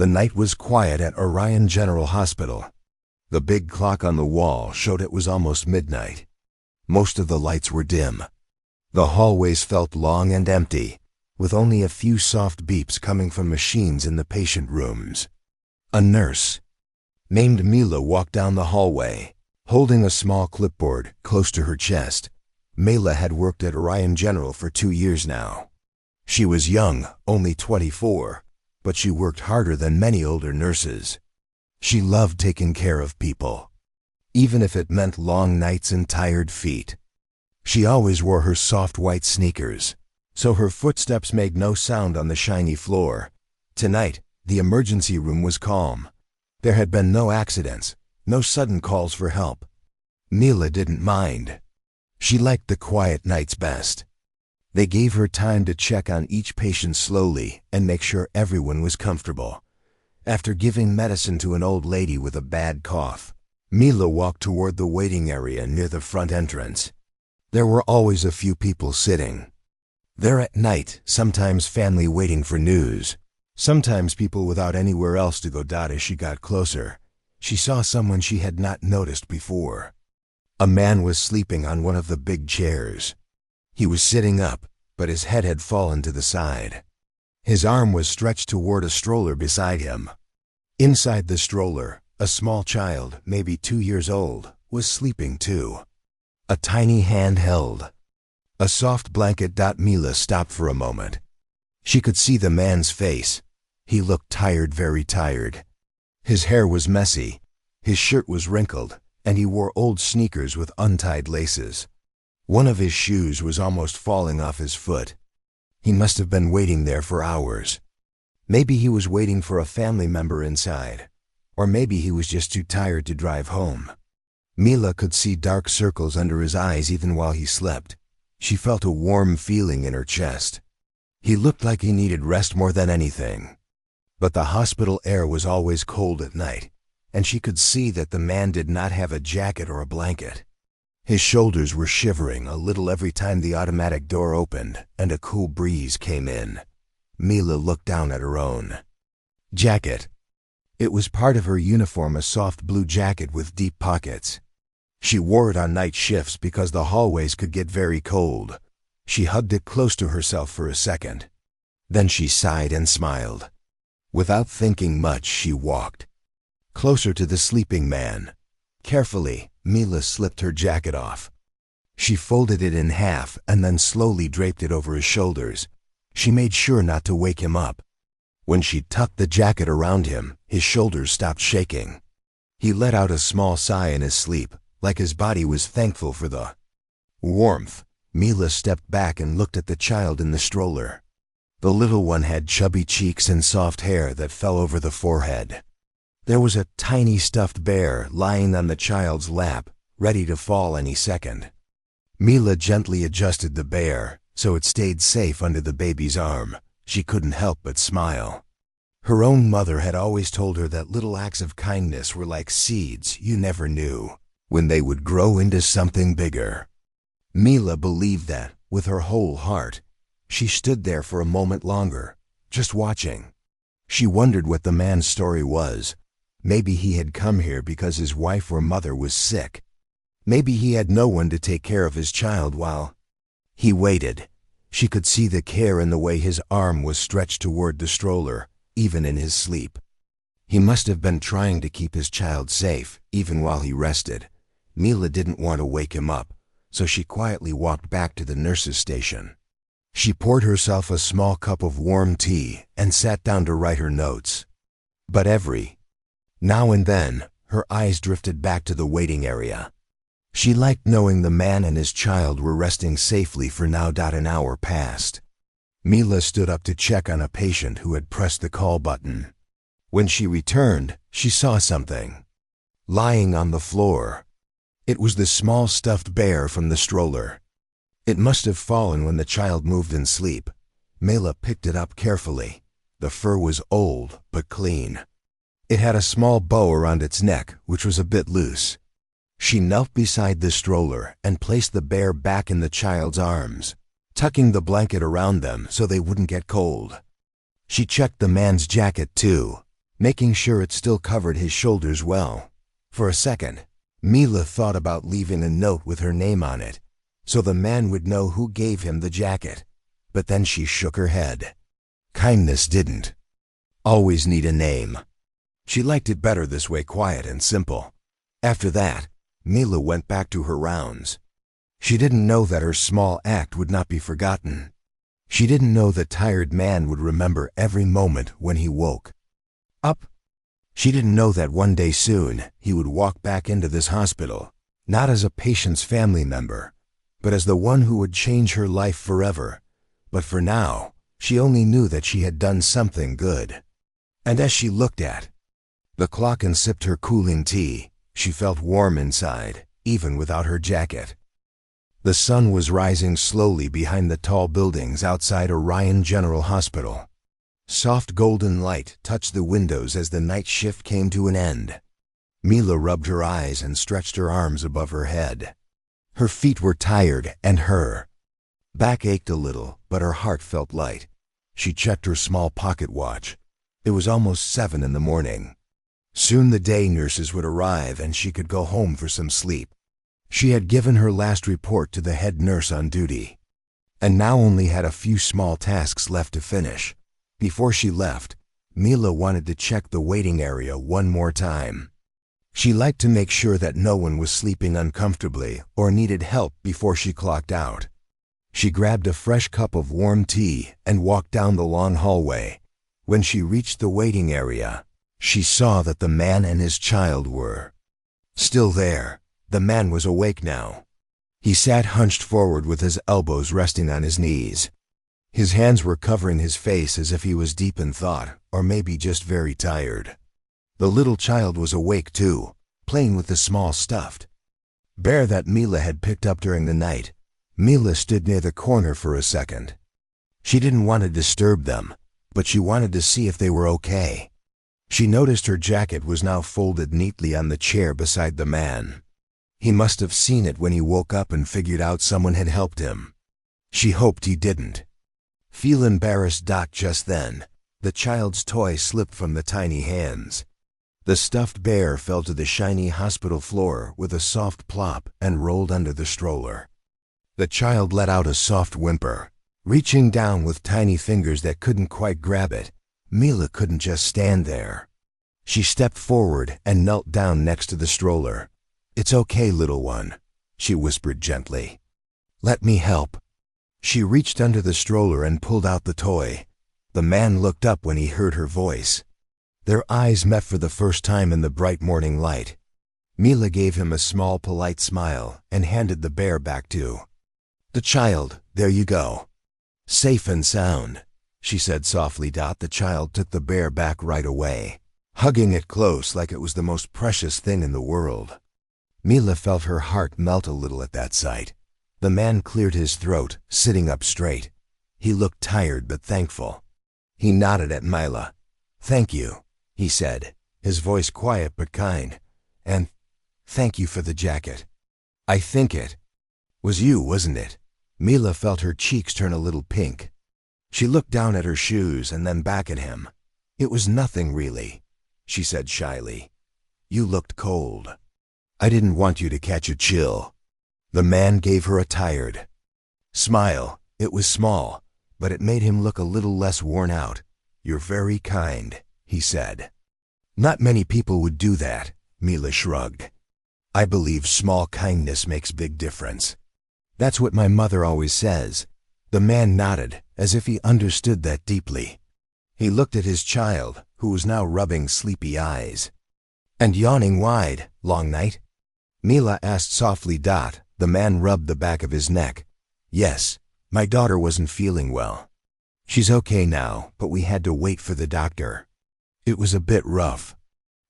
The night was quiet at Orion General Hospital. The big clock on the wall showed it was almost midnight. Most of the lights were dim. The hallways felt long and empty, with only a few soft beeps coming from machines in the patient rooms. A nurse named Mila walked down the hallway, holding a small clipboard close to her chest. Mila had worked at Orion General for 2 years now. She was young, only 24, but she worked harder than many older nurses. She loved taking care of people, even if it meant long nights and tired feet. She always wore her soft white sneakers, so her footsteps made no sound on the shiny floor. Tonight, the emergency room was calm. There had been no accidents, no sudden calls for help. Mila didn't mind. She liked the quiet nights best. They gave her time to check on each patient slowly and make sure everyone was comfortable. After giving medicine to an old lady with a bad cough, Mila walked toward the waiting area near the front entrance. There were always a few people sitting there at night, sometimes family waiting for news, sometimes people without anywhere else to go. As she got closer, she saw someone she had not noticed before. A man was sleeping on one of the big chairs. He was sitting up, but his head had fallen to the side. His arm was stretched toward a stroller beside him. Inside the stroller, a small child, maybe 2 years old, was sleeping too. A tiny hand held a soft blanket. Mila stopped for a moment. She could see the man's face. He looked tired, very tired. His hair was messy, his shirt was wrinkled, and he wore old sneakers with untied laces. One of his shoes was almost falling off his foot. He must have been waiting there for hours. Maybe he was waiting for a family member inside, or maybe he was just too tired to drive home. Mila could see dark circles under his eyes even while he slept. She felt a warm feeling in her chest. He looked like he needed rest more than anything. But the hospital air was always cold at night, and she could see that the man did not have a jacket or a blanket. His shoulders were shivering a little every time the automatic door opened and a cool breeze came in. Mila looked down at her own jacket. It was part of her uniform, a soft blue jacket with deep pockets. She wore it on night shifts because the hallways could get very cold. She hugged it close to herself for a second. Then she sighed and smiled. Without thinking much, she walked closer to the sleeping man. Carefully, Mila slipped her jacket off. She folded it in half and then slowly draped it over his shoulders. She made sure not to wake him up. When she tucked the jacket around him, his shoulders stopped shaking. He let out a small sigh in his sleep, like his body was thankful for the warmth. Mila stepped back and looked at the child in the stroller. The little one had chubby cheeks and soft hair that fell over the forehead. There was a tiny stuffed bear lying on the child's lap, ready to fall any second. Mila gently adjusted the bear so it stayed safe under the baby's arm. She couldn't help but smile. Her own mother had always told her that little acts of kindness were like seeds you never knew when they would grow into something bigger. Mila believed that with her whole heart. She stood there for a moment longer, just watching. She wondered what the man's story was. Maybe he had come here because his wife or mother was sick. Maybe he had no one to take care of his child while he waited. She could see the care in the way his arm was stretched toward the stroller, even in his sleep. He must have been trying to keep his child safe, even while he rested. Mila didn't want to wake him up, so she quietly walked back to the nurse's station. She poured herself a small cup of warm tea and sat down to write her notes. But every now and then, her eyes drifted back to the waiting area. She liked knowing the man and his child were resting safely for now. An hour passed. Mila stood up to check on a patient who had pressed the call button. When she returned, she saw something lying on the floor. It was the small stuffed bear from the stroller. It must have fallen when the child moved in sleep. Mila picked it up carefully. The fur was old, but clean. It had a small bow around its neck, which was a bit loose. She knelt beside the stroller and placed the bear back in the child's arms, tucking the blanket around them so they wouldn't get cold. She checked the man's jacket too. making sure it still covered his shoulders well. For a second, Mila thought about leaving a note with her name on it, so the man would know who gave him the jacket. But then she shook her head. Kindness didn't always need a name. She liked it better this way, quiet and simple. After that, Mila went back to her rounds. She didn't know that her small act would not be forgotten. She didn't know the tired man would remember every moment when he woke up. She didn't know that one day soon he would walk back into this hospital, not as a patient's family member, but as the one who would change her life forever. But for now, she only knew that she had done something good. And as she looked at the clock and sipped her cooling tea, she felt warm inside, even without her jacket. The sun was rising slowly behind the tall buildings outside Orion General Hospital. Soft golden light touched the windows as the night shift came to an end. Mila rubbed her eyes and stretched her arms above her head. Her feet were tired and her back ached a little, but her heart felt light. She checked her small pocket watch. It was almost 7 in the morning. Soon the day nurses would arrive and she could go home for some sleep. She had given her last report to the head nurse on duty, and now only had a few small tasks left to finish. Before she left, Mila wanted to check the waiting area one more time. She liked to make sure that no one was sleeping uncomfortably or needed help before she clocked out. She grabbed a fresh cup of warm tea and walked down the long hallway. When she reached the waiting area, she saw that the man and his child were still there. The man was awake now. He sat hunched forward with his elbows resting on his knees. His hands were covering his face as if he was deep in thought, or maybe just very tired. The little child was awake too, playing with the small stuffed bear that Mila had picked up during the night. Mila stood near the corner for a second. She didn't want to disturb them, but she wanted to see if they were okay. She noticed her jacket was now folded neatly on the chair beside the man. He must have seen it when he woke up and figured out someone had helped him. She hoped he didn't feel embarrassed. Just then, the child's toy slipped from the tiny hands. The stuffed bear fell to the shiny hospital floor with a soft plop and rolled under the stroller. The child let out a soft whimper, reaching down with tiny fingers that couldn't quite grab it. Mila couldn't just stand there. She stepped forward and knelt down next to the stroller. "It's okay, little one," she whispered gently. "Let me help." She reached under the stroller and pulled out the toy. The man looked up when he heard her voice. Their eyes met for the first time in the bright morning light. Mila gave him a small, polite smile and handed the bear back to the child. "There you go. Safe and sound," she said softly. The child took the bear back right away, hugging it close like it was the most precious thing in the world. Mila felt her heart melt a little at that sight. The man cleared his throat, sitting up straight. He looked tired but thankful. He nodded at Mila. "Thank you," he said, his voice quiet but kind. "And thank you for the jacket. I think it was you, wasn't it?" Mila felt her cheeks turn a little pink. She looked down at her shoes and then back at him. "It was nothing really," she said shyly. "You looked cold. I didn't want you to catch a chill." The man gave her a tired smile. It was small, but it made him look a little less worn out. "You're very kind," he said. "Not many people would do that," Mila shrugged. "I believe small kindness makes big difference. That's what my mother always says." The man nodded, as if he understood that deeply. He looked at his child, who was now rubbing sleepy eyes and yawning wide. "Long night?" Mila asked softly. The man rubbed the back of his neck. "Yes, my daughter wasn't feeling well. She's okay now, but we had to wait for the doctor. It was a bit rough.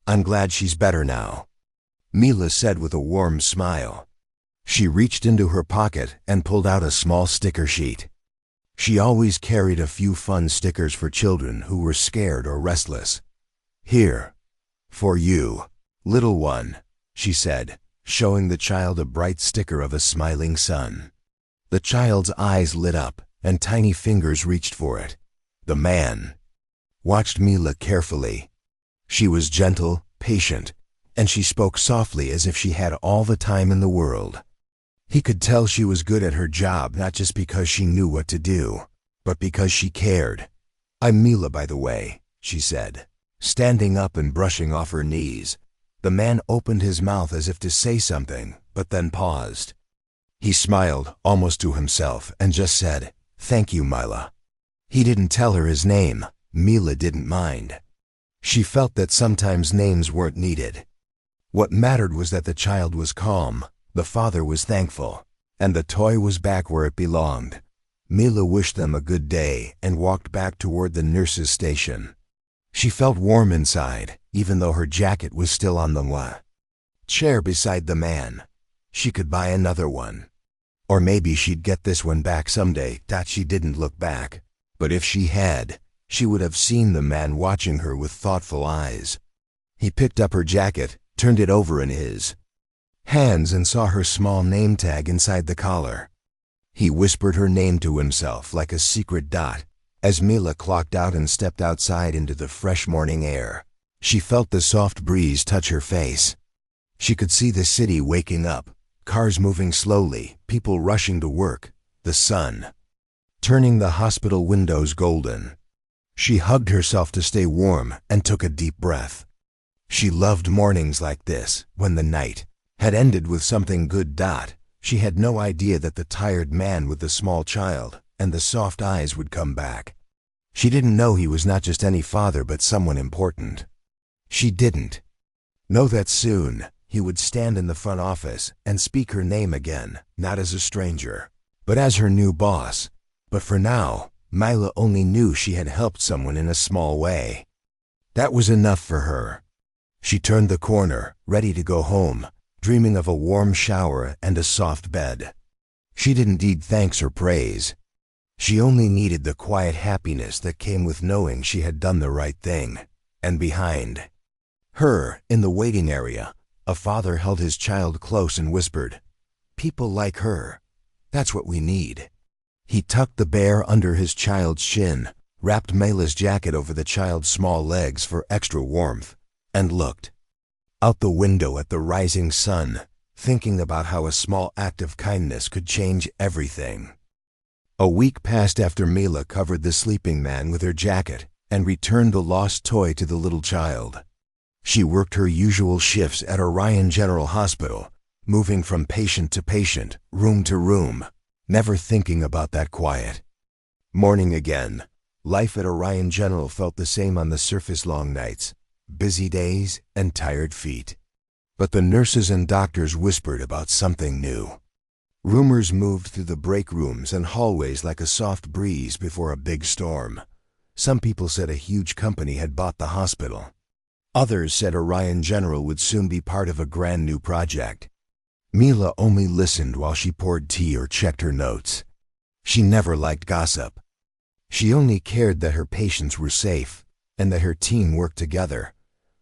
I'm glad she's better now," Mila said with a warm smile. She reached into her pocket and pulled out a small sticker sheet. She always carried a few fun stickers for children who were scared or restless. "Here, for you, little one," she said, showing the child a bright sticker of a smiling sun. The child's eyes lit up, and tiny fingers reached for it. The man watched Mila carefully. She was gentle, patient, and she spoke softly as if she had all the time in the world. He could tell she was good at her job not just because she knew what to do, but because she cared. "I'm Mila, by the way," she said, standing up and brushing off her knees. The man opened his mouth as if to say something, but then paused. He smiled, almost to himself, and just said, "Thank you, Mila." He didn't tell her his name. Mila didn't mind. She felt that sometimes names weren't needed. What mattered was that the child was calm, the father was thankful, and the toy was back where it belonged. Mila wished them a good day and walked back toward the nurse's station. She felt warm inside, even though her jacket was still on the chair beside the man. She could buy another one. Or maybe she'd get this one back someday. She didn't look back. But if she had, she would have seen the man watching her with thoughtful eyes. He picked up her jacket, turned it over in his hands, and saw her small name tag inside the collar. He whispered her name to himself like a secret dot. As Mila clocked out and stepped outside into the fresh morning air, she felt the soft breeze touch her face. She could see the city waking up, cars moving slowly, people rushing to work, the sun turning the hospital windows golden. She hugged herself to stay warm and took a deep breath. She loved mornings like this, when the night had ended with something good. She had no idea that the tired man with the small child and the soft eyes would come back. She didn't know he was not just any father but someone important. She didn't know that soon he would stand in the front office and speak her name again, not as a stranger, but as her new boss. But for now, Mila only knew she had helped someone in a small way. That was enough for her. She turned the corner, ready to go home, dreaming of a warm shower and a soft bed. She didn't need thanks or praise. She only needed the quiet happiness that came with knowing she had done the right thing. And behind her, in the waiting area, a father held his child close and whispered, "People like her. That's what we need." He tucked the bear under his child's chin, wrapped Mila's jacket over the child's small legs for extra warmth, and looked out the window at the rising sun, thinking about how a small act of kindness could change everything. A week passed after Mila covered the sleeping man with her jacket and returned the lost toy to the little child. She worked her usual shifts at Orion General Hospital, moving from patient to patient, room to room, never thinking about that quiet morning again. Life at Orion General felt the same on the surface: long nights, busy days, and tired feet. But the nurses and doctors whispered about something new. Rumors moved through the break rooms and hallways like a soft breeze before a big storm. Some people said a huge company had bought the hospital. Others said Orion General would soon be part of a grand new project. Mila only listened while she poured tea or checked her notes. She never liked gossip. She only cared that her patients were safe and that her team worked together.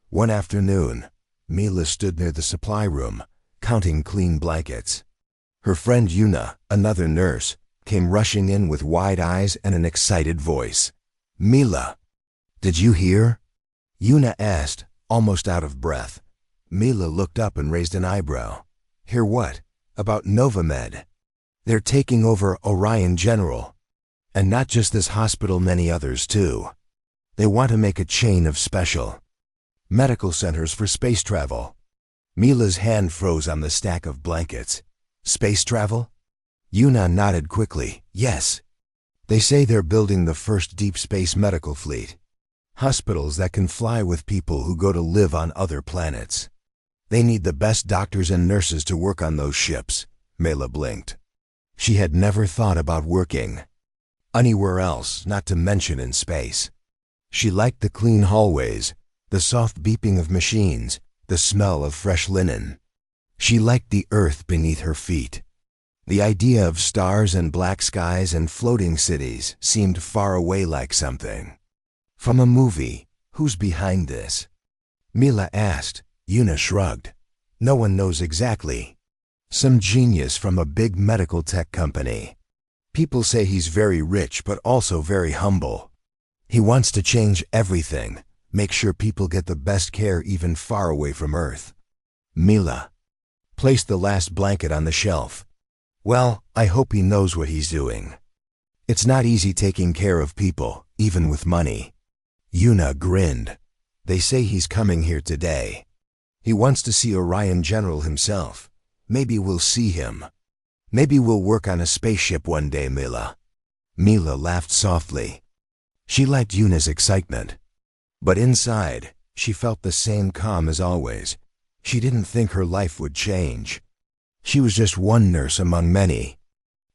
One afternoon, Mila stood near the supply room, counting clean blankets. Her friend Yuna, another nurse, came rushing in with wide eyes and an excited voice. "Mila, did you hear?" Yuna asked, almost out of breath. Mila looked up and raised an eyebrow. "Hear what? About Novamed? They're taking over Orion General. And not just this hospital, many others too. They want to make a chain of special medical centers for space travel." Mila's hand froze on the stack of blankets. "Space travel?" Yuna nodded quickly. "Yes. They say they're building the first deep space medical fleet. Hospitals that can fly with people who go to live on other planets. They need the best doctors and nurses to work on those ships." Mila blinked. She had never thought about working anywhere else, not to mention in space. She liked the clean hallways, the soft beeping of machines, the smell of fresh linen. She liked the earth beneath her feet. The idea of stars and black skies and floating cities seemed far away, like something from a movie. "Who's behind this?" Mila asked. Yuna shrugged. "No one knows exactly. Some genius from a big medical tech company. People say he's very rich but also very humble. He wants to change everything, Make sure people get the best care even far away from Earth. Mila placed the last blanket on the shelf. Well, I hope he knows what he's doing. It's not easy taking care of people, even with money. Yuna grinned. They say he's coming here today. He wants to see Orion General himself. Maybe we'll see him. Maybe we'll work on a spaceship one day, Mila. Mila laughed softly. She liked Yuna's excitement. But inside, she felt the same calm as always. She didn't think her life would change. She was just one nurse among many.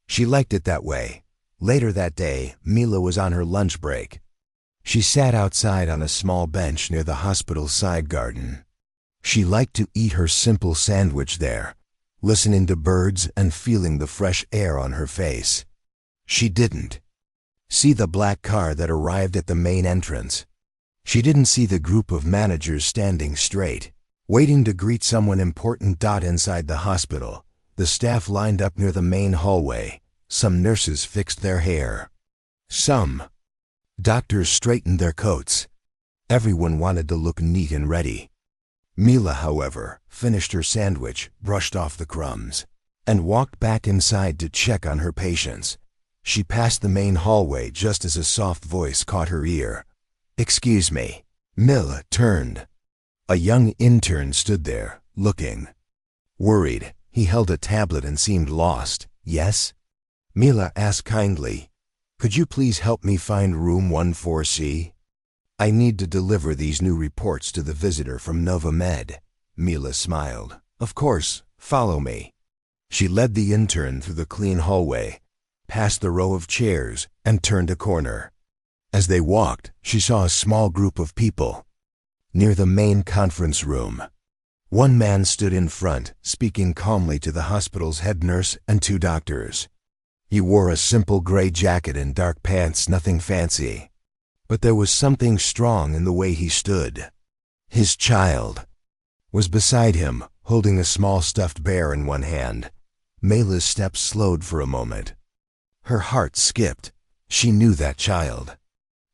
She liked it that way. Later that day, Mila was on her lunch break. She sat outside on a small bench near the hospital's side garden. She liked to eat her simple sandwich there, listening to birds and feeling the fresh air on her face. She didn't see the black car that arrived at the main entrance. She didn't see the group of managers standing straight, waiting to greet someone important. Inside the hospital, the staff lined up near the main hallway. Some nurses fixed their hair. Some doctors straightened their coats. Everyone wanted to look neat and ready. Mila, however, finished her sandwich, brushed off the crumbs, and walked back inside to check on her patients. She passed the main hallway just as a soft voice caught her ear. "Excuse me." Mila turned. A young intern stood there, looking worried. He held a tablet and seemed lost. "Yes?" Mila asked kindly. "Could you please help me find room 14C? I need to deliver these new reports to the visitor from Nova Med." Mila smiled. "Of course, follow me." She led the intern through the clean hallway, past the row of chairs, and turned a corner. As they walked, she saw a small group of people near the main conference room. One man stood in front, speaking calmly to the hospital's head nurse and 2 doctors. He wore a simple gray jacket and dark pants, nothing fancy. But there was something strong in the way he stood. His child was beside him, holding a small stuffed bear in one hand. Mila's steps slowed for a moment. Her heart skipped. She knew that child.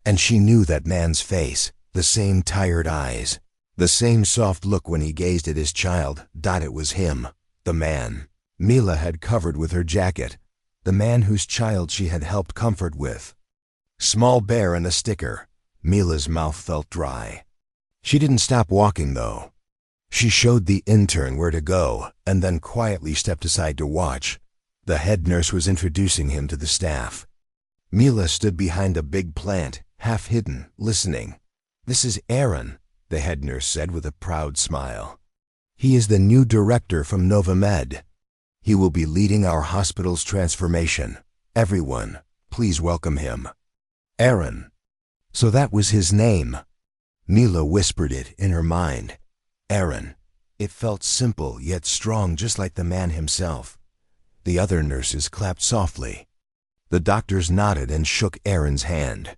And she knew that man's face, the same tired eyes, the same soft look when he gazed at his child. It was him, the man Mila had covered with her jacket, the man whose child she had helped comfort with. Small bear and a sticker. Mila's mouth felt dry. She didn't stop walking, though. She showed the intern where to go, and then quietly stepped aside to watch. The head nurse was introducing him to the staff. Mila stood behind a big plant, half hidden, listening. "This is Aaron," the head nurse said with a proud smile. "He is the new director from Nova Med. He will be leading our hospital's transformation. Everyone, please welcome him." Aaron. So that was his name. Mila whispered it in her mind. Aaron. It felt simple yet strong, just like the man himself. The other nurses clapped softly. The doctors nodded and shook Aaron's hand.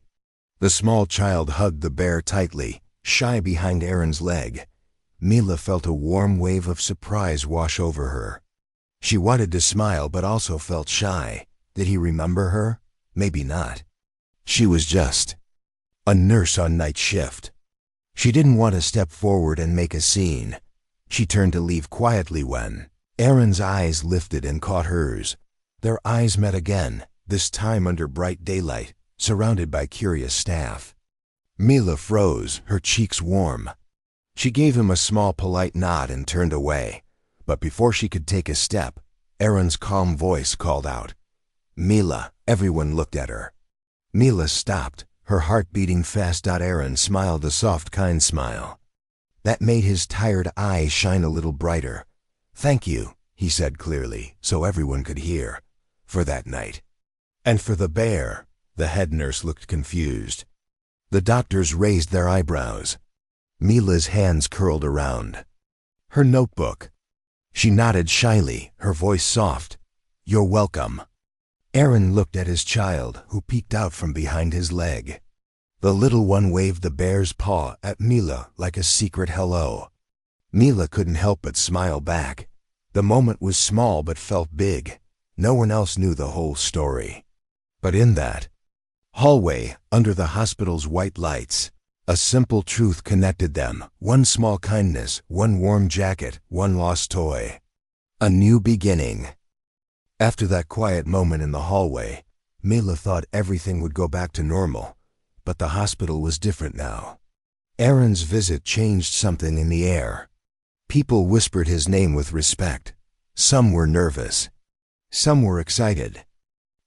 The small child hugged the bear tightly, shy behind Aaron's leg. Mila felt a warm wave of surprise wash over her. She wanted to smile but also felt shy. Did he remember her? Maybe not. She was just a nurse on night shift. She didn't want to step forward and make a scene. She turned to leave quietly when Aaron's eyes lifted and caught hers. Their eyes met again, this time under bright daylight, surrounded by curious staff. Mila froze, her cheeks warm. She gave him a small polite nod and turned away. But before she could take a step, Aaron's calm voice called out, "Mila." Everyone looked at her. Mila stopped, her heart beating fast. Aaron smiled a soft, kind smile that made his tired eyes shine a little brighter. "Thank you," he said clearly, so everyone could hear, "for that night." And for the bear, the head nurse looked confused. The doctors raised their eyebrows. Mila's hands curled around her notebook. She nodded shyly, her voice soft. "You're welcome." Aaron looked at his child, who peeked out from behind his leg. The little one waved the bear's paw at Mila like a secret hello. Mila couldn't help but smile back. The moment was small but felt big. No one else knew the whole story. But in that hallway, under the hospital's white lights, A simple truth connected them, one small kindness, one warm jacket, one lost toy. A new beginning. After that quiet moment in the hallway, Mila thought everything would go back to normal, but the hospital was different now. Aaron's visit changed something in the air. People whispered his name with respect. Some were nervous. Some were excited.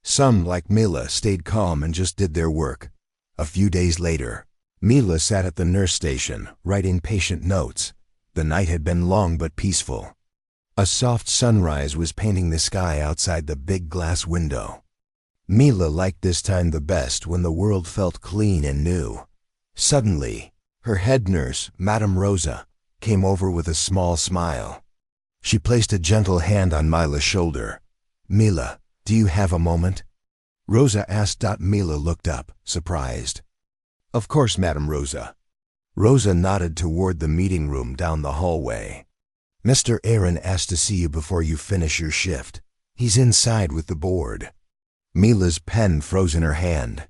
Some, like Mila, stayed calm and just did their work. A few days later, Mila sat at the nurse station, writing patient notes. The night had been long but peaceful. A soft sunrise was painting the sky outside the big glass window. Mila liked this time the best, when the world felt clean and new. Suddenly, her head nurse, Madame Rosa, came over with a small smile. She placed a gentle hand on Mila's shoulder. "Mila, do you have a moment?" Rosa asked. Mila looked up, surprised. "Of course, Madame Rosa." Rosa nodded toward the meeting room down the hallway. "Mr. Aaron asked to see you before you finish your shift. He's inside with the board." Mila's pen froze in her hand.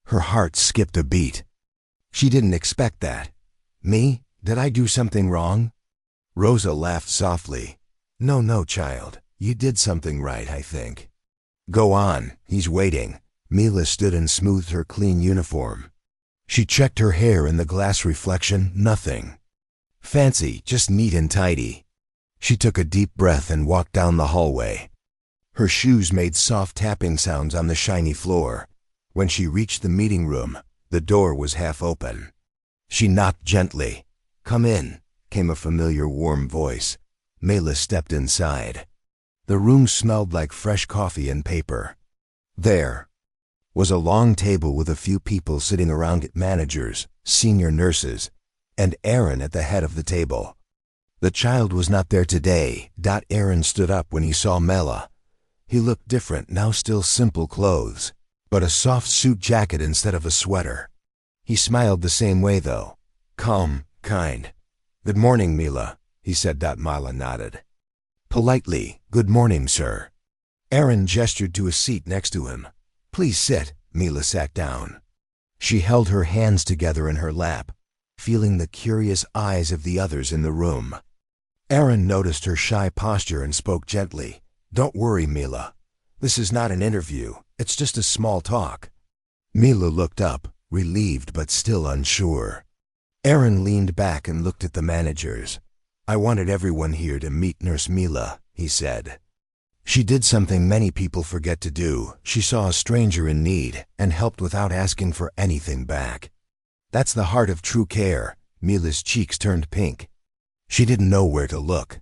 Her heart skipped a beat. She didn't expect that. "Me? Did I do something wrong?" Rosa laughed softly. No, child. You did something right, I think." "Go on, he's waiting." Mila stood and smoothed her clean uniform. She checked her hair in the glass reflection. Nothing fancy, just neat and tidy. She took a deep breath and walked down the hallway. Her shoes made soft tapping sounds on the shiny floor. When she reached the meeting room, the door was half open. She knocked gently. "Come in," came a familiar warm voice. Mila stepped inside. The room smelled like fresh coffee and paper. There was a long table with a few people sitting around it, managers, senior nurses, and Aaron at the head of the table. The child was not there today. Aaron stood up when he saw Mila. He looked different, now still simple clothes, but a soft suit jacket instead of a sweater. He smiled the same way though. Calm, kind. "Good morning, Mila," he said. Mila nodded. Politely, "Good morning, sir." Aaron gestured to a seat next to him. "Please sit." Mila sat down. She held her hands together in her lap, feeling the curious eyes of the others in the room. Aaron noticed her shy posture and spoke gently. "Don't worry, Mila. This is not an interview. It's just a small talk." Mila looked up, relieved but still unsure. Aaron leaned back and looked at the managers. "I wanted everyone here to meet Nurse Mila," he said. "She did something many people forget to do. She saw a stranger in need and helped without asking for anything back. That's the heart of true care." Mila's cheeks turned pink. She didn't know where to look.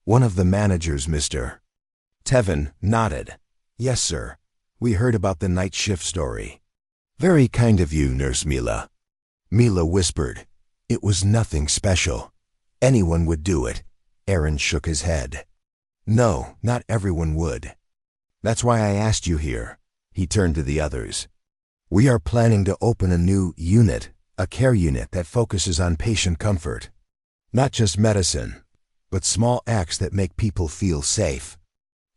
One of the managers, Mr. Tevin, nodded. "Yes, sir. We heard about the night shift story." "Very kind of you, Nurse Mila." Mila whispered. "It was nothing special. Anyone would do it." Aaron shook his head. "No, not everyone would. That's why I asked you here." He turned to the others. "We are planning to open a new unit, a care unit that focuses on patient comfort. Not just medicine, but small acts that make people feel safe.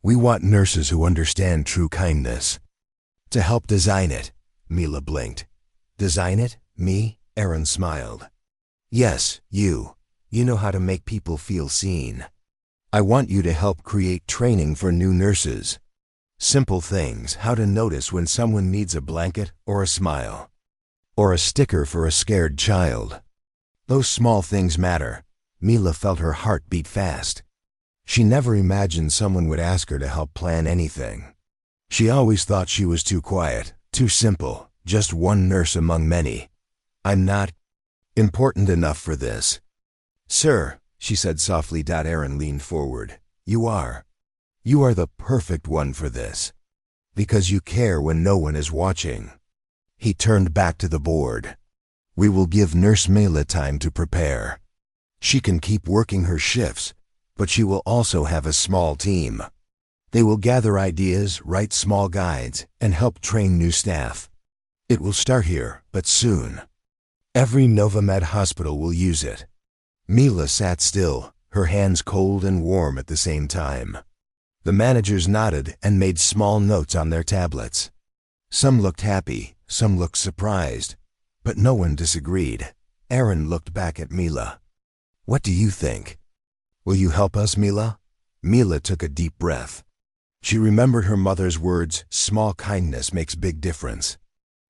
We want nurses who understand true kindness. To help design it." Mila blinked. "Design it? Me?" Aaron smiled. "Yes, you. You know how to make people feel seen. I want you to help create training for new nurses. Simple things, how to notice when someone needs a blanket or a smile, or a sticker for a scared child. Those small things matter." Mila felt her heart beat fast. She never imagined someone would ask her to help plan anything. She always thought she was too quiet, too simple, just one nurse among many. "I'm not important enough for this." "Sir," she said softly. Aaron leaned forward. You are the perfect one for this. Because you care when no one is watching." He turned back to the board. "We will give Nurse Mila time to prepare. She can keep working her shifts, but she will also have a small team. They will gather ideas, write small guides, and help train new staff. It will start here, but soon. Every Novamed hospital will use it." Mila sat still, her hands cold and warm at the same time. The managers nodded and made small notes on their tablets. Some looked happy, some looked surprised, but no one disagreed. Aaron looked back at Mila. "What do you think? Will you help us, Mila?" Mila took a deep breath. She remembered her mother's words, "Small kindness makes big difference."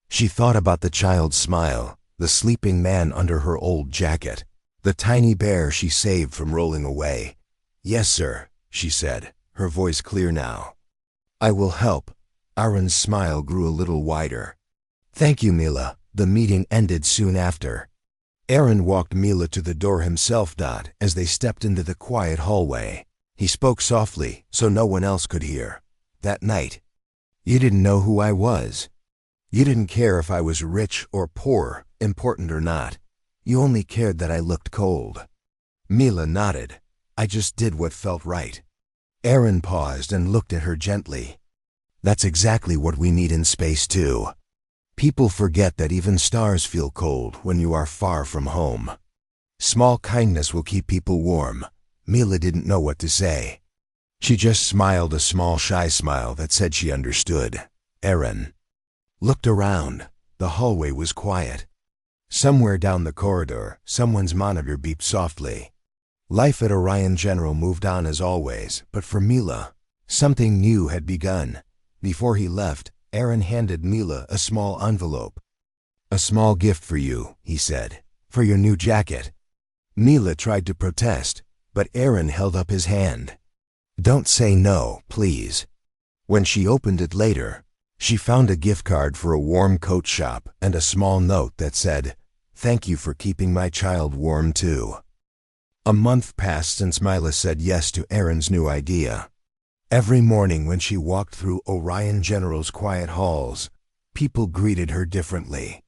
She thought about the child's smile, the sleeping man under her old jacket, the tiny bear she saved from rolling away. "Yes, sir," she said, her voice clear now. "I will help." Aaron's smile grew a little wider. "Thank you, Mila." The meeting ended soon after. Aaron walked Mila to the door himself. As they stepped into the quiet hallway, he spoke softly so no one else could hear. "That night, you didn't know who I was. You didn't care if I was rich or poor, important or not. You only cared that I looked cold." Mila nodded. "I just did what felt right." Aaron paused and looked at her gently. "That's exactly what we need in space too. People forget that even stars feel cold when you are far from home. Small kindness will keep people warm." Mila didn't know what to say. She just smiled, a small shy smile that said she understood. Aaron looked around. The hallway was quiet. Somewhere down the corridor, someone's monitor beeped softly. Life at Orion General moved on as always, but for Mila, something new had begun. Before he left, Aaron handed Mila a small envelope. "A small gift for you," he said, "for your new jacket." Mila tried to protest, but Aaron held up his hand. "Don't say no, please." When she opened it later, she found a gift card for a warm coat shop and a small note that said, "Thank you for keeping my child warm too." A month passed since Mila said yes to Aaron's new idea. Every morning when she walked through Orion General's quiet halls, people greeted her differently.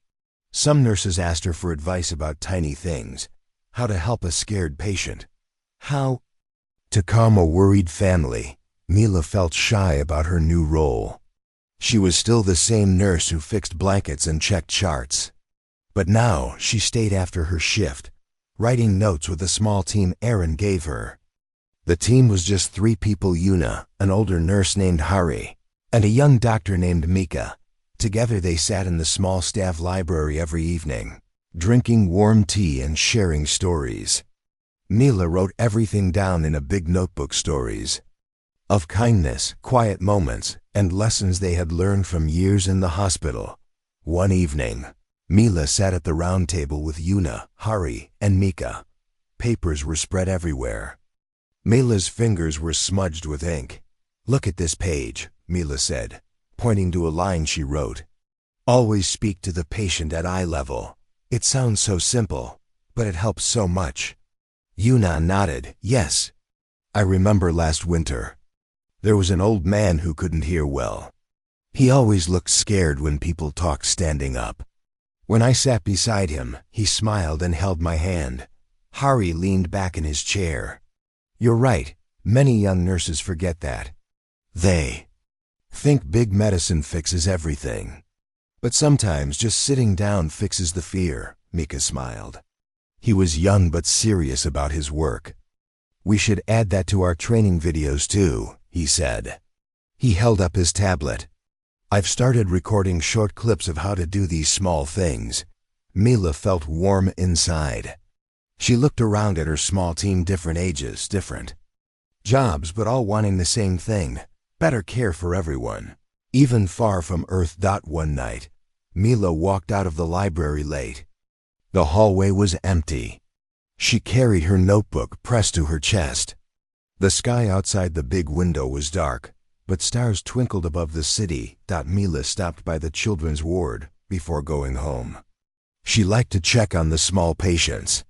Some nurses asked her for advice about tiny things, how to help a scared patient, how to calm a worried family. Mila felt shy about her new role. She was still the same nurse who fixed blankets and checked charts. But now she stayed after her shift, writing notes with a small team Aaron gave her. The team was just 3 people: Yuna, an older nurse named Hari, and a young doctor named Mika. Together they sat in the small staff library every evening, drinking warm tea and sharing stories. Mila wrote everything down in a big notebook: stories of kindness, quiet moments, and lessons they had learned from years in the hospital. One evening, Mila sat at the round table with Yuna, Hari, and Mika. Papers were spread everywhere. Mila's fingers were smudged with ink. "Look at this page," Mila said, pointing to a line she wrote. "Always speak to the patient at eye level." It sounds so simple, but it helps so much. Yuna nodded. "Yes. I remember last winter. There was an old man who couldn't hear well. He always looked scared when people talked standing up. When I sat beside him, he smiled and held my hand." Hari leaned back in his chair. "You're right. Many young nurses forget that. They think big medicine fixes everything. But sometimes just sitting down fixes the fear." Mika smiled. He was young but serious about his work. "We should add that to our training videos too," he said. He held up his tablet. "I've started recording short clips of how to do these small things." Mila felt warm inside. She looked around at her small team, different ages, different jobs, but all wanting the same thing: better care for everyone, even far from Earth. One night, Mila walked out of the library late. The hallway was empty. She carried her notebook pressed to her chest. The sky outside the big window was dark, but stars twinkled above the city. Mila stopped by the children's ward before going home. She liked to check on the small patients.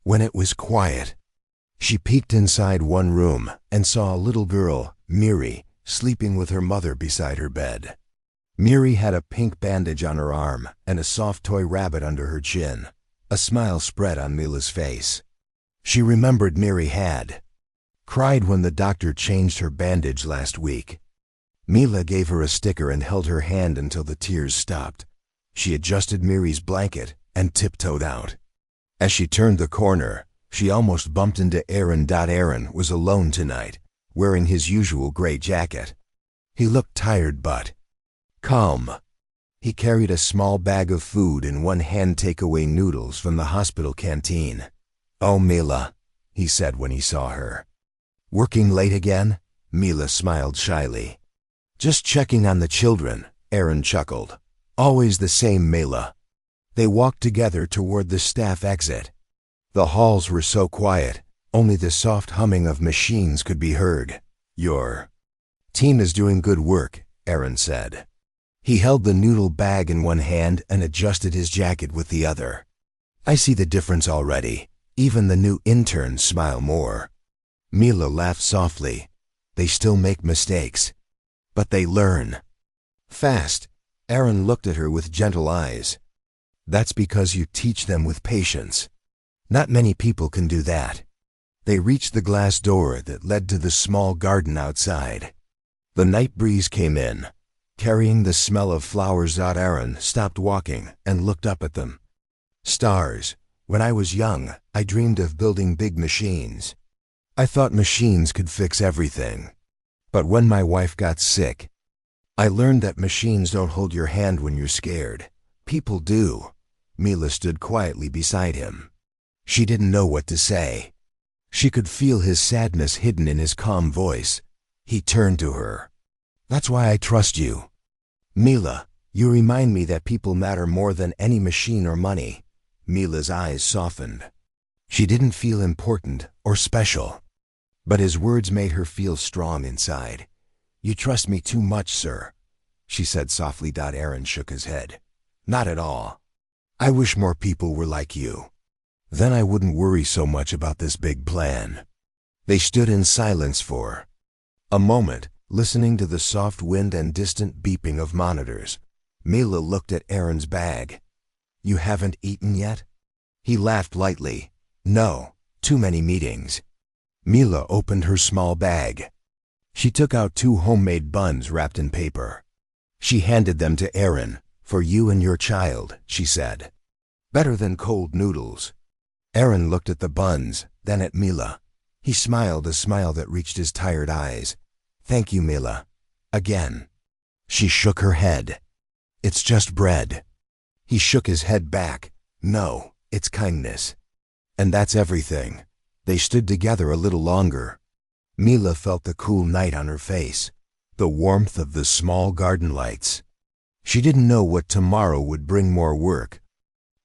When it was quiet, she peeked inside one room and saw a little girl, Miri, sleeping with her mother beside her bed. Miri had a pink bandage on her arm and a soft toy rabbit under her chin. A smile spread on Mila's face. She remembered Miri had cried when the doctor changed her bandage last week. Mila gave her a sticker and held her hand until the tears stopped. She adjusted Miri's blanket and tiptoed out. As she turned the corner, she almost bumped into Aaron. Aaron was alone tonight, wearing his usual gray jacket. He looked tired but calm. He carried a small bag of food in one hand, takeaway noodles from the hospital canteen. "Oh, Mila," he said when he saw her. "Working late again?" Mila smiled shyly. "Just checking on the children," Aaron chuckled. "Always the same, Mila." They walked together toward the staff exit. The halls were so quiet, only the soft humming of machines could be heard. "Your team is doing good work," Aaron said. He held the noodle bag in one hand and adjusted his jacket with the other. "I see the difference already. Even the new interns smile more." Mila laughed softly. "They still make mistakes, but they learn fast." Aaron looked at her with gentle eyes. "That's because you teach them with patience. Not many people can do that." They reached the glass door that led to the small garden outside. The night breeze came in, carrying the smell of flowers. Aaron stopped walking and looked up at them. "Stars. When I was young, I dreamed of building big machines. I thought machines could fix everything. But when my wife got sick, I learned that machines don't hold your hand when you're scared. People do." Mila stood quietly beside him. She didn't know what to say. She could feel his sadness hidden in his calm voice. He turned to her. "That's why I trust you. Mila, you remind me that people matter more than any machine or money." Mila's eyes softened. She didn't feel important or special, but his words made her feel strong inside. "You trust me too much, sir," she said softly. Aaron shook his head. "Not at all. I wish more people were like you. Then I wouldn't worry so much about this big plan." They stood in silence for a moment, listening to the soft wind and distant beeping of monitors. Mila looked at Aaron's bag. "You haven't eaten yet?" He laughed lightly. "No, too many meetings." Mila opened her small bag. She took out 2 homemade buns wrapped in paper. She handed them to Aaron. "For you and your child," she said. "Better than cold noodles." Aaron looked at the buns, then at Mila. He smiled, a smile that reached his tired eyes. "Thank you, Mila. Again." She shook her head. "It's just bread." He shook his head back. "No, it's kindness. And that's everything." They stood together a little longer. Mila felt the cool night on her face, the warmth of the small garden lights. She didn't know what tomorrow would bring: more work,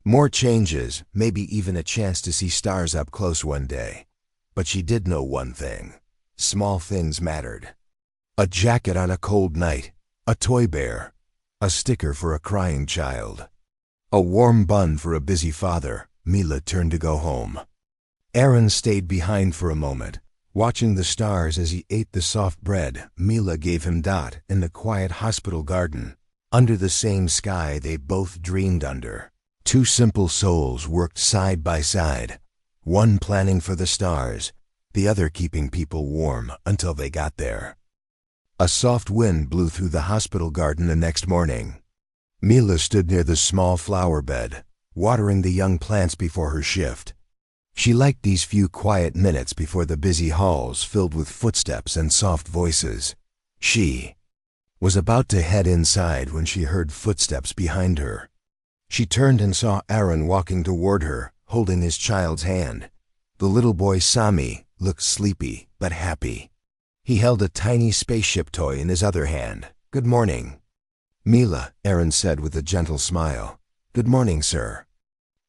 more changes, maybe even a chance to see stars up close one day. But she did know one thing: small things mattered. A jacket on a cold night, a toy bear, a sticker for a crying child, a warm bun for a busy father. Mila turned to go home. Aaron stayed behind for a moment, watching the stars as he ate the soft bread Mila gave him. In the quiet hospital garden, under the same sky they both dreamed under, 2 simple souls worked side by side, one planning for the stars, the other keeping people warm until they got there. A soft wind blew through the hospital garden the next morning. Mila stood near the small flower bed, watering the young plants before her shift. She liked these few quiet minutes before the busy halls filled with footsteps and soft voices. She was about to head inside when she heard footsteps behind her. She turned and saw Aaron walking toward her, holding his child's hand. The little boy Sami looked sleepy but happy. He held a tiny spaceship toy in his other hand. "Good morning, Mila," Aaron said with a gentle smile. "Good morning, sir."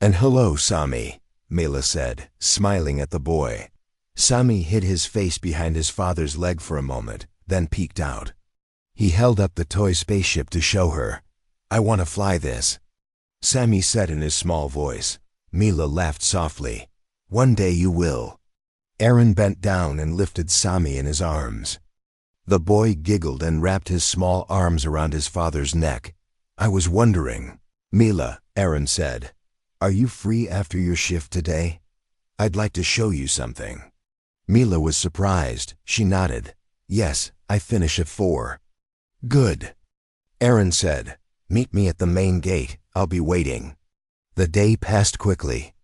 "And hello, Sami," Mila said, smiling at the boy. Sami hid his face behind his father's leg for a moment, then peeked out. He held up the toy spaceship to show her. "I want to fly this," Sami said in his small voice. Mila laughed softly. "One day you will." Aaron bent down and lifted Sami in his arms. The boy giggled and wrapped his small arms around his father's neck. "I was wondering, Mila," Aaron said, "are you free after your shift today? I'd like to show you something." Mila was surprised. She nodded. "Yes, I finish at 4. "Good," Aaron said. "Meet me at the main gate. I'll be waiting." The day passed quickly.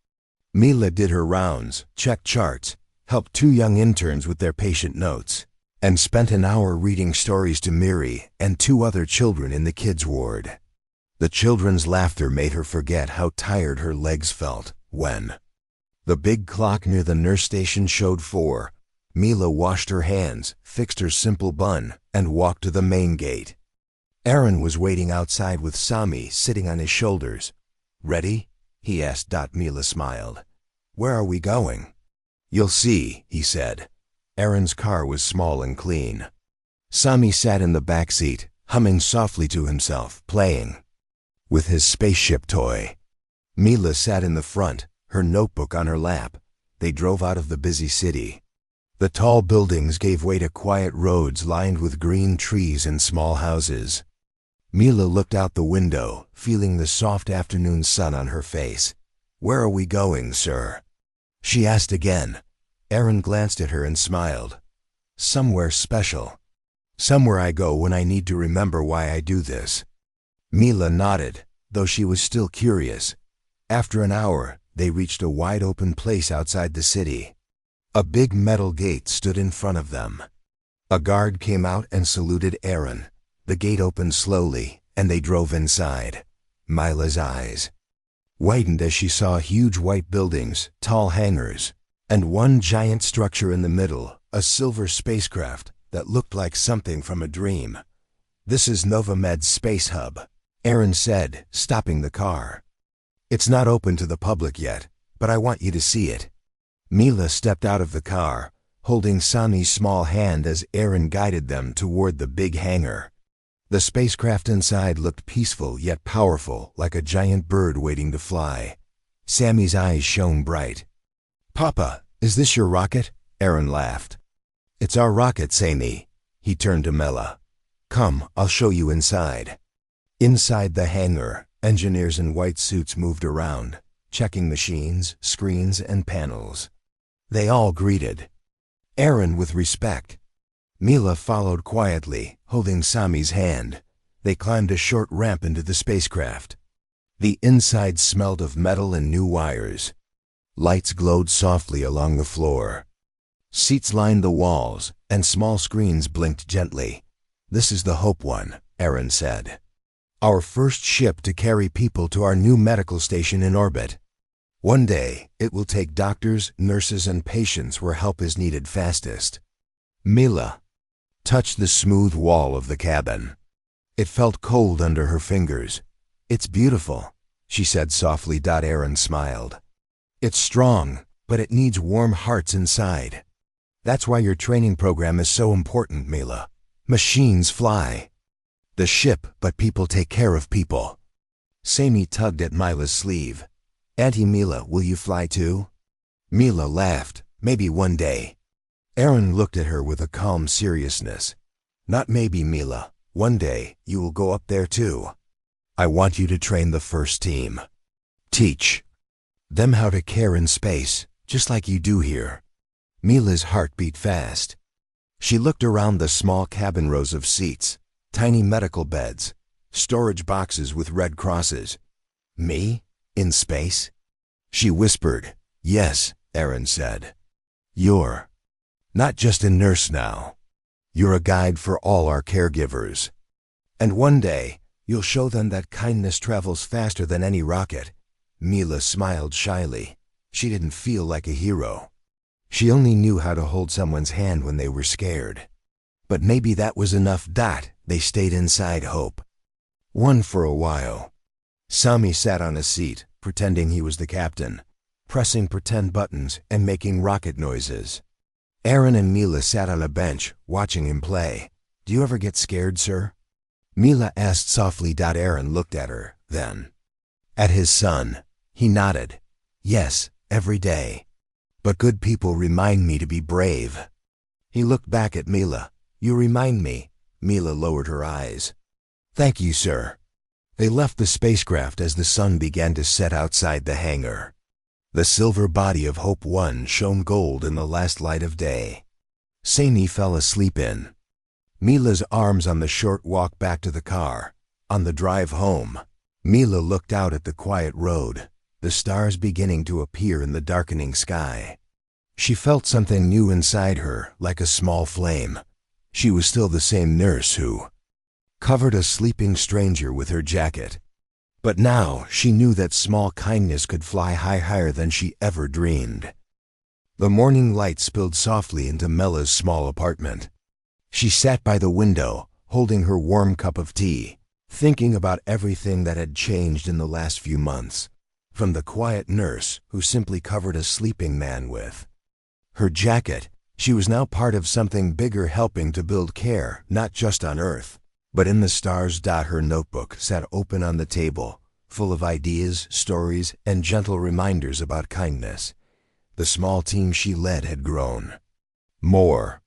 Mila did her rounds, checked charts, helped 2 young interns with their patient notes, and spent an hour reading stories to Miri and 2 other children in the kids' ward. The children's laughter made her forget how tired her legs felt when the big clock near the nurse station showed 4. Mila washed her hands, fixed her simple bun, and walked to the main gate. Aaron was waiting outside with Sami sitting on his shoulders. "Ready?" he asked. Mila smiled. "Where are we going?" "You'll see," he said. Aaron's car was small and clean. Sami sat in the back seat, humming softly to himself, playing with his spaceship toy. Mila sat in the front, her notebook on her lap. They drove out of the busy city. The tall buildings gave way to quiet roads lined with green trees and small houses. Mila looked out the window, feeling the soft afternoon sun on her face. "Where are we going, sir?" she asked again. Aaron glanced at her and smiled. "Somewhere special. Somewhere I go when I need to remember why I do this." Mila nodded, though she was still curious. After an hour, they reached a wide-open place outside the city. A big metal gate stood in front of them. A guard came out and saluted Aaron. The gate opened slowly, and they drove inside. Mila's eyes widened as she saw huge white buildings, tall hangars, and one giant structure in the middle, a silver spacecraft that looked like something from a dream. "This is Novamed's space hub," Aaron said, stopping the car. "It's not open to the public yet, but I want you to see it." Mila stepped out of the car, holding Sami's small hand as Aaron guided them toward the big hangar. The spacecraft inside looked peaceful yet powerful, like a giant bird waiting to fly. Sami's eyes shone bright. "Papa, is this your rocket?" Aaron laughed. "It's our rocket, Sami." He turned to Mila. "Come, I'll show you inside." Inside the hangar, engineers in white suits moved around, checking machines, screens, and panels. They all greeted Aaron with respect. Mila followed quietly, holding Sami's hand. They climbed a short ramp into the spacecraft. The inside smelled of metal and new wires. Lights glowed softly along the floor. Seats lined the walls, and small screens blinked gently. "This is the Hope One," Aaron said. "Our first ship to carry people to our new medical station in orbit. One day, it will take doctors, nurses, and patients where help is needed fastest." Mila touched the smooth wall of the cabin. It felt cold under her fingers. "It's beautiful," she said softly. Aaron smiled. "It's strong, but it needs warm hearts inside. That's why your training program is so important, Mila. Machines fly the ship, but people take care of people." Sami tugged at Mila's sleeve. "Auntie Mila, will you fly too?" Mila laughed. "Maybe one day." Aaron looked at her with a calm seriousness. "Not maybe, Mila. One day, you will go up there too. I want you to train the first team. Teach them how to care in space, just like you do here." Mila's heart beat fast. She looked around the small cabin rows of seats, tiny medical beds, storage boxes with red crosses. "Me? In space?" she whispered. "Yes," Aaron said. "You're not just a nurse now. You're a guide for all our caregivers. And one day, you'll show them that kindness travels faster than any rocket." Mila smiled shyly. She didn't feel like a hero. She only knew how to hold someone's hand when they were scared. But maybe that was enough. They stayed inside Hope One for a while. Sami sat on a seat, pretending he was the captain, pressing pretend buttons and making rocket noises. Aaron and Mila sat on a bench, watching him play. "Do you ever get scared, sir?" Mila asked softly. Aaron looked at her, then at his son. He nodded. "Yes, every day. But good people remind me to be brave." He looked back at Mila. "You remind me." Mila lowered her eyes. "Thank you, sir." They left the spacecraft as the sun began to set outside the hangar. The silver body of Hope One shone gold in the last light of day. Sami fell asleep in Mila's arms on the short walk back to the car. On the drive home, Mila looked out at the quiet road, the stars beginning to appear in the darkening sky. She felt something new inside her, like a small flame. She was still the same nurse who covered a sleeping stranger with her jacket. But now she knew that small kindness could fly higher than she ever dreamed. The morning light spilled softly into Mella's small apartment. She sat by the window, holding her warm cup of tea, thinking about everything that had changed in the last few months, from the quiet nurse who simply covered a sleeping man with her jacket. She was now part of something bigger, helping to build care, not just on Earth, but in the stars. Her notebook sat open on the table, full of ideas, stories, and gentle reminders about kindness. The small team she led had grown. More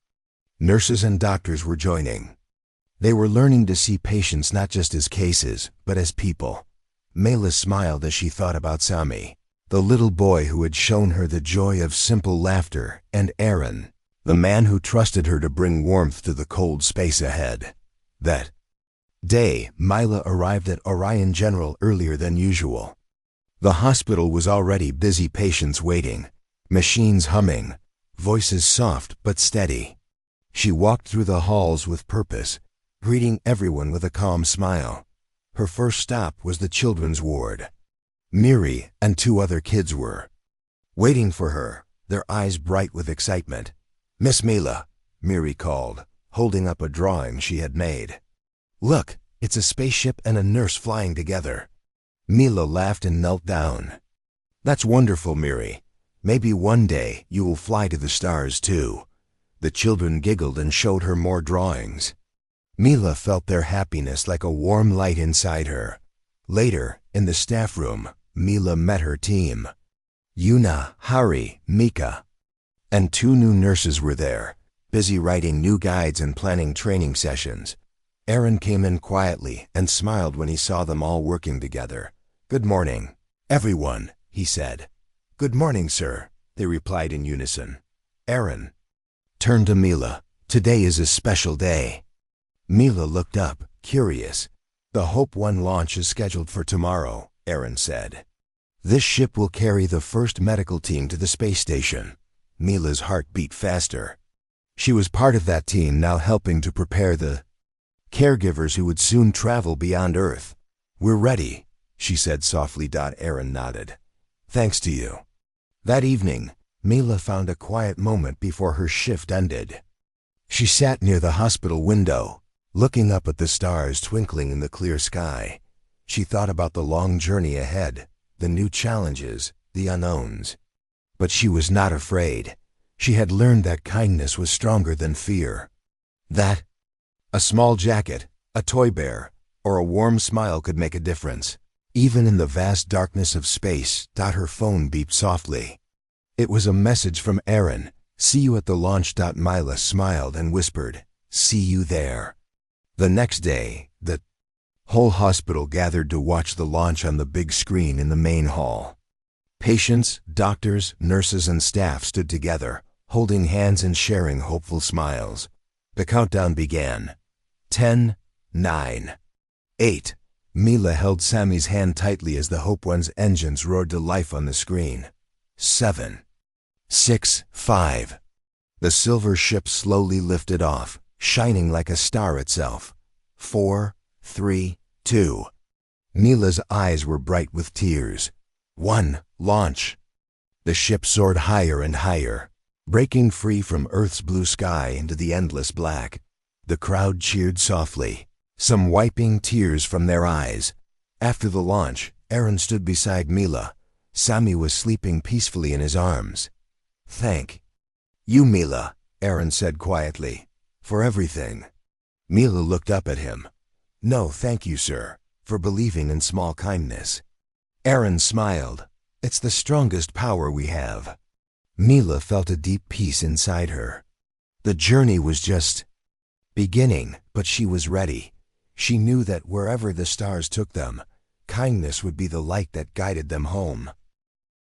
nurses and doctors were joining. They were learning to see patients not just as cases, but as people. Mela smiled as she thought about Sami, the little boy who had shown her the joy of simple laughter, and Aaron, the man who trusted her to bring warmth to the cold space ahead. That day, Mila arrived at Orion General earlier than usual. The hospital was already busy, patients waiting, machines humming, voices soft but steady. She walked through the halls with purpose, greeting everyone with a calm smile. Her first stop was the children's ward. Miri and 2 other kids were waiting for her, their eyes bright with excitement. "Miss Mila," Miri called, holding up a drawing she had made. "Look, it's a spaceship and a nurse flying together." Mila laughed and knelt down. "That's wonderful, Miri. Maybe one day you will fly to the stars too." The children giggled and showed her more drawings. Mila felt their happiness like a warm light inside her. Later, in the staff room, Mila met her team. Yuna, Hari, Mika, and 2 new nurses were there, busy writing new guides and planning training sessions. Aaron came in quietly and smiled when he saw them all working together. "Good morning, everyone," he said. "Good morning, sir," they replied in unison. Aaron turned to Mila. "Today is a special day." Mila looked up, curious. "The Hope 1 launch is scheduled for tomorrow," Aaron said. "This ship will carry the first medical team to the space station." Mila's heart beat faster. She was part of that team now, helping to prepare the caregivers who would soon travel beyond Earth. "We're ready," she said softly. Aaron nodded. "Thanks to you." That evening, Mila found a quiet moment before her shift ended. She sat near the hospital window, looking up at the stars twinkling in the clear sky. She thought about the long journey ahead, the new challenges, the unknowns. But she was not afraid. She had learned that kindness was stronger than fear. That a small jacket, a toy bear, or a warm smile could make a difference, even in the vast darkness of space. Her phone beeped softly. It was a message from Aaron. "See you at the launch." Mila smiled and whispered, "See you there." The next day, the whole hospital gathered to watch the launch on the big screen in the main hall. Patients, doctors, nurses, and staff stood together, holding hands and sharing hopeful smiles. The countdown began. 10, 9, 8. Mila held Sami's hand tightly as the Hope 1's engines roared to life on the screen. 7, 6, 5. The silver ship slowly lifted off, shining like a star itself. 4, 3, 2. Mila's eyes were bright with tears. 1. Launch. The ship soared higher and higher, breaking free from Earth's blue sky into the endless black. The crowd cheered softly, some wiping tears from their eyes. After the launch, Aaron stood beside Mila. Sami was sleeping peacefully in his arms. "Thank you, Mila," Aaron said quietly, "for everything." Mila looked up at him. "No, thank you, sir, for believing in small kindness." Aaron smiled. "It's the strongest power we have." Mila felt a deep peace inside her. The journey was just beginning, but she was ready. She knew that wherever the stars took them, kindness would be the light that guided them home.